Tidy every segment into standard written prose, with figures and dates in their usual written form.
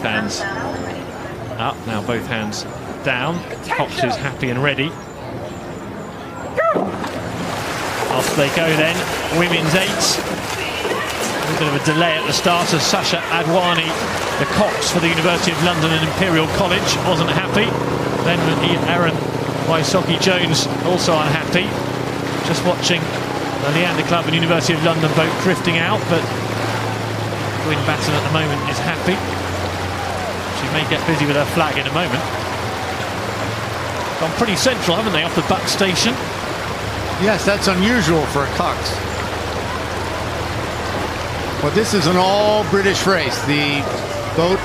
hands up, now both hands down. Cox is happy and ready. Off they go then, women's 8. A little bit of a delay at the start as Sasha Adwani, the Cox for the University of London and Imperial College, wasn't happy. Then Erin Wysocki-Jones also unhappy. Just watching the Leander Club and University of London boat drifting out, but Gwyn Batten at the moment is happy. She may get busy with her flag in a moment. Gone pretty central, haven't they, off the Buck station? Yes, that's unusual for a Cox. Well, this is an all-British race. The boat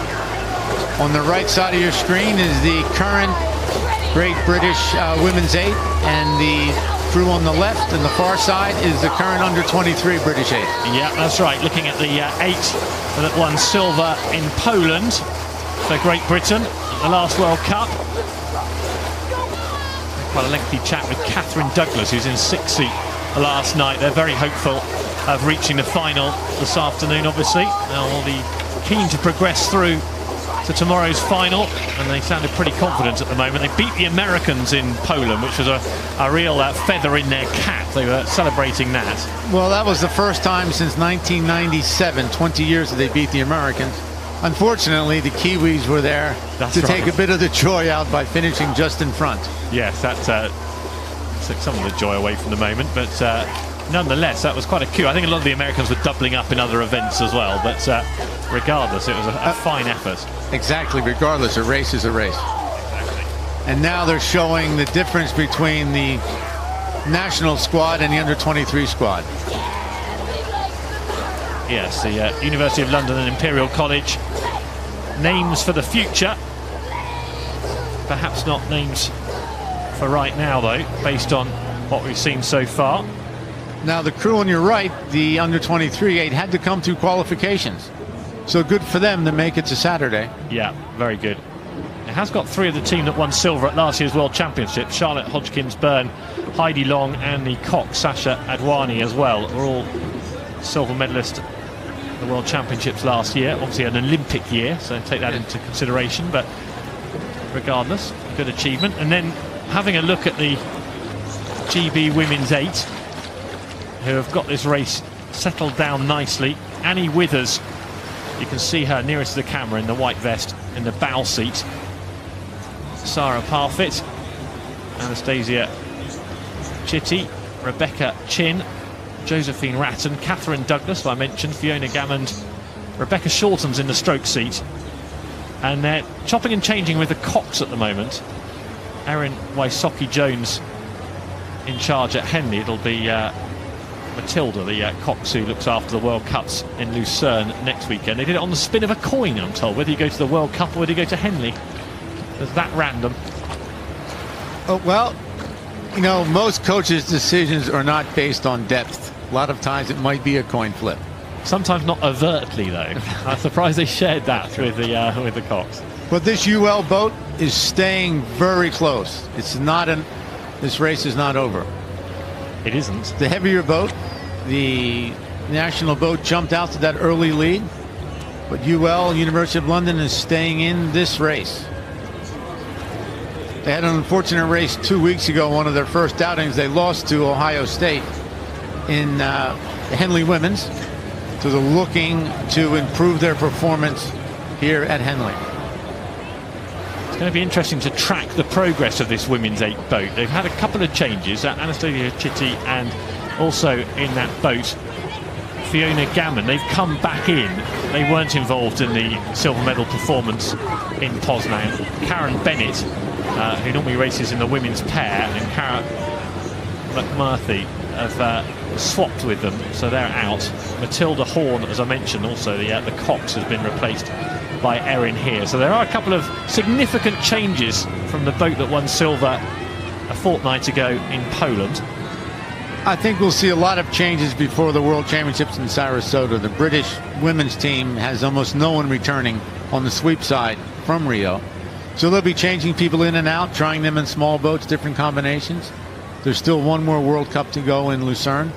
on the right side of your screen is the current Great British Women's 8, and the crew on the left and the far side is the current under-23 British 8. Yeah, that's right. Looking at the 8 that won silver in Poland for Great Britain at the last World Cup. Quite a lengthy chat with Catherine Douglas, who's in 6th seat last night. They're very hopeful of reaching the final this afternoon, obviously. They'll be keen to progress through to tomorrow's final, and they sounded pretty confident at the moment. They beat the Americans in Poland, which was a real feather in their cap. They were celebrating that. Well, that was the first time since 1997, 20 years that they beat the Americans. Unfortunately, the Kiwis were there to take a bit of the joy out by finishing just in front. Yes, that took some of the joy away from the moment, but nonetheless, that was quite a coup. I think a lot of the Americans were doubling up in other events as well, but regardless, it was a fine effort. Exactly, regardless, a race is a race. Exactly. And now they're showing the difference between the national squad and the under-23 squad. Yes, the University of London and Imperial College. Names for the future. Perhaps not names for right now, though, based on what we've seen so far. Now, the crew on your right, the under-23 8, had to come through qualifications. So good for them to make it to Saturday. Yeah, very good. It has got 3 of the team that won silver at last year's World Championship. Charlotte Hodgkins-Byrne, Heidi Long, and the Cox, Sasha Adwani, as well. We're all silver medalists at the World Championships last year. Obviously an Olympic year, so take that into consideration. But regardless, good achievement. And then having a look at the GB Women's 8, who have got this race settled down nicely. Annie Withers, you can see her nearest to the camera in the white vest in the bow seat. Sarah Parfitt, Anastasia Chitty, Rebecca Chin, Josephine Ratton, Catherine Douglas, who I mentioned, Fiona Gammond, Rebecca Shorten's in the stroke seat. And they're chopping and changing with the Cox at the moment. Erin Wysocki-Jones in charge at Henley. It'll be Matilda, the Cox, who looks after the World Cups in Lucerne next weekend. They did it on the spin of a coin, I'm told, whether you go to the World Cup or whether you go to Henley. It's that random. Oh, well, you know, most coaches' decisions are not based on depth. A lot of times it might be a coin flip. Sometimes not overtly, though. I'm surprised they shared that with the Cox. But this UL boat is staying very close. It's not this race is not over. It isn't. The heavier boat, the national boat, jumped out to that early lead, but UL, University of London, is staying in this race. They had an unfortunate race 2 weeks ago, one of their first outings. They lost to Ohio State in the Henley Women's, so they're looking to improve their performance here at Henley. It's going to be interesting to track the progress of this Women's 8 boat. They've had a couple of changes, Anastasia Chitty and also in that boat Fiona Gammon. They've come back in. They weren't involved in the silver medal performance in Poznan. Karen Bennett, who normally races in the women's pair, and Cara McMurphy have swapped with them, so they're out. Matilda Horn, as I mentioned, also the Cox has been replaced by Erin here. So there are a couple of significant changes from the boat that won silver a fortnight ago in Poland. I think we'll see a lot of changes before the World Championships in Sarasota. The British women's team has almost no one returning on the sweep side from Rio. So they'll be changing people in and out, trying them in small boats, different combinations. There's still one more World Cup to go in Lucerne.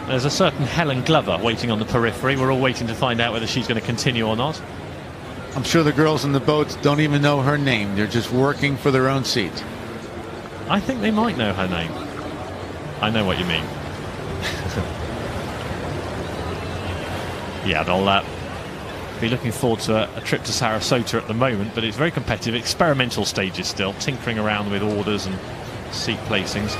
There's a certain Helen Glover waiting on the periphery. We're all waiting to find out whether she's going to continue or not. I'm sure the girls in the boats don't even know her name. They're just working for their own seats. I think they might know her name. I know what you mean. Yeah, they'll be looking forward to a trip to Sarasota at the moment, but it's very competitive. Experimental stages still, tinkering around with orders and seat placings.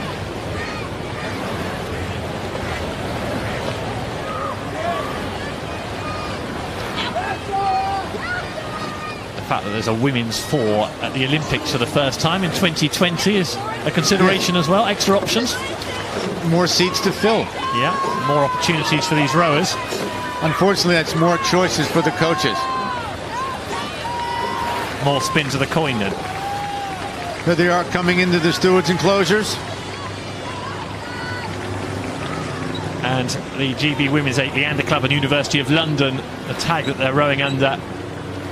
The fact that there's a women's 4 at the Olympics for the first time in 2020 is a consideration as well. Extra options. More seats to fill. Yeah, more opportunities for these rowers. Unfortunately, that's more choices for the coaches. More spins of the coin then. Here they are coming into the stewards' enclosures. And the GB Women's 8, Leander Club and University of London, the tag that they're rowing under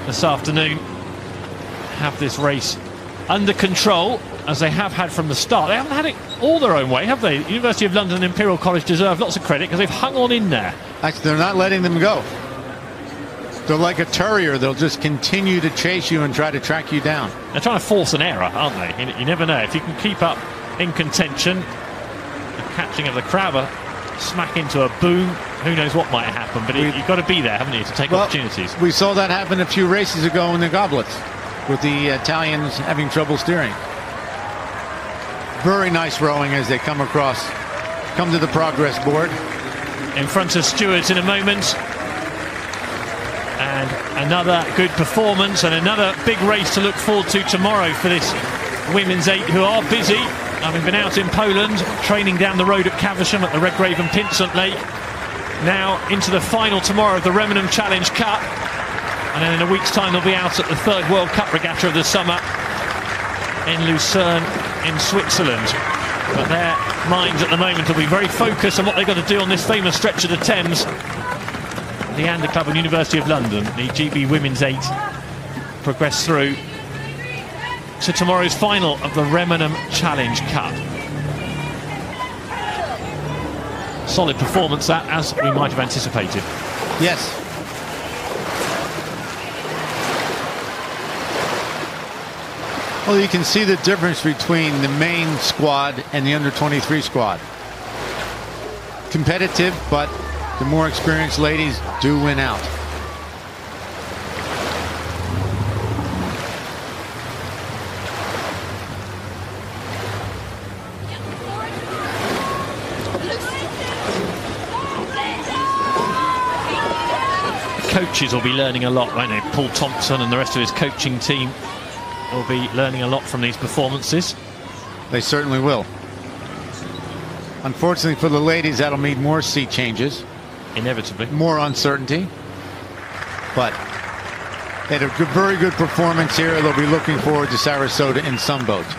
this afternoon, have this race under control, as they have had from the start. They haven't had it all their own way, have they? University of London and Imperial College deserve lots of credit because they've hung on in there. Actually, they're not letting them go. They're like a terrier. They'll just continue to chase you and try to track you down. They're trying to force an error, aren't they? You never know. If you can keep up in contention, the catching of the crabber, smack into a boom, who knows what might happen. But you've got to be there, haven't you, to take opportunities. We saw that happen a few races ago in the goblets, with the Italians having trouble steering. Very nice rowing as they come to the progress board. In front of stewards in a moment. And another good performance and another big race to look forward to tomorrow for this Women's 8, who are busy, having been out in Poland, training down the road at Caversham at the Redgrave and Pinsent Lake. Now into the final tomorrow of the Remenham Challenge Cup. And then in a week's time they'll be out at the 3rd World Cup Regatta of the summer in Lucerne in Switzerland. But their minds at the moment will be very focused on what they've got to do on this famous stretch of the Thames. The Leander Club and University of London, the GB Women's 8, progress through to tomorrow's final of the Remenham Challenge Cup. Solid performance that, as we might have anticipated. Yes. Well, you can see the difference between the main squad and the under-23 squad. Competitive, but the more experienced ladies do win out. Coaches will be learning a lot, won't they? Paul Thompson and the rest of his coaching team will be learning a lot from these performances. They certainly will. Unfortunately for the ladies, that'll mean more seat changes. Inevitably. More uncertainty. But they had a very good performance here. They'll be looking forward to Sarasota in some boats.